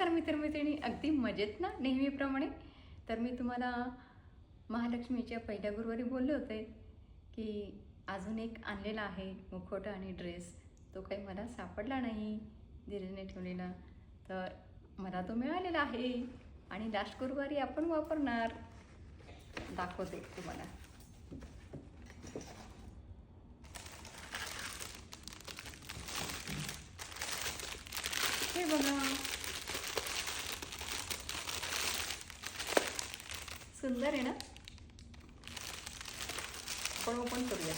नमस्कार मित्रमैत्रिणी, अगदी मजेत ना नेहमीप्रमाणे. तर मी तुम्हाला महालक्ष्मीच्या पहिल्या गुरुवारी बोलले होते की अजून एक आणलेला आहे मुखवटा आणि ड्रेस. तो काही मला सापडला नाही धीरजने ठेवलेला, तर मला तो मिळालेला आहे आणि लास्ट गुरुवारी आपण वापरणार. दाखवते तुम्हाला. हे बघा, सुंदर आहे ना. आपण ओपन करूया.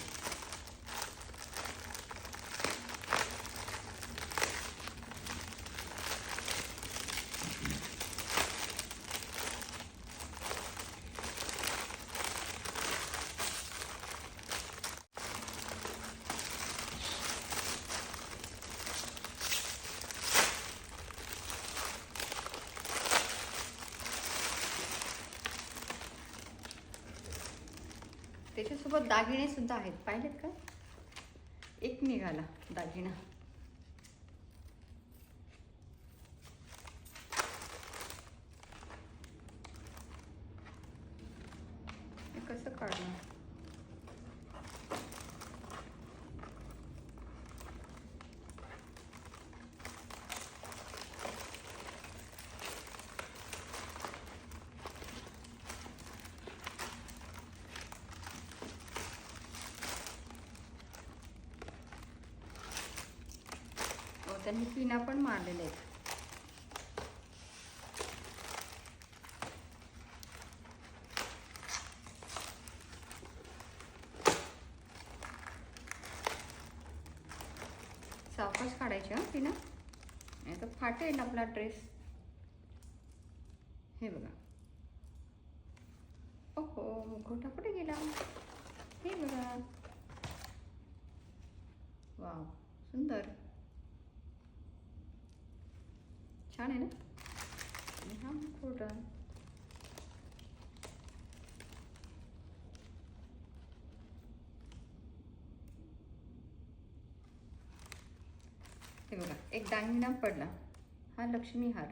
त्याच्यासोबत दागिने सुद्धा आहेत, पाहिलेत का. एक निघाला दागिना. हे कसं काढणार. त्यांनी पिना पण मारलेले आहेत. सावकाश काढायचे हा पिना, नाही तर फाटेल आपला ड्रेस. हे बघा. ओहो, मुखवटा कुठे गेला. हे बघा. वाव, सुंदर, छान आहे ना. आणि हा मुखवटा. हे बघा, एक दागिना पडला. हा लक्ष्मी हार.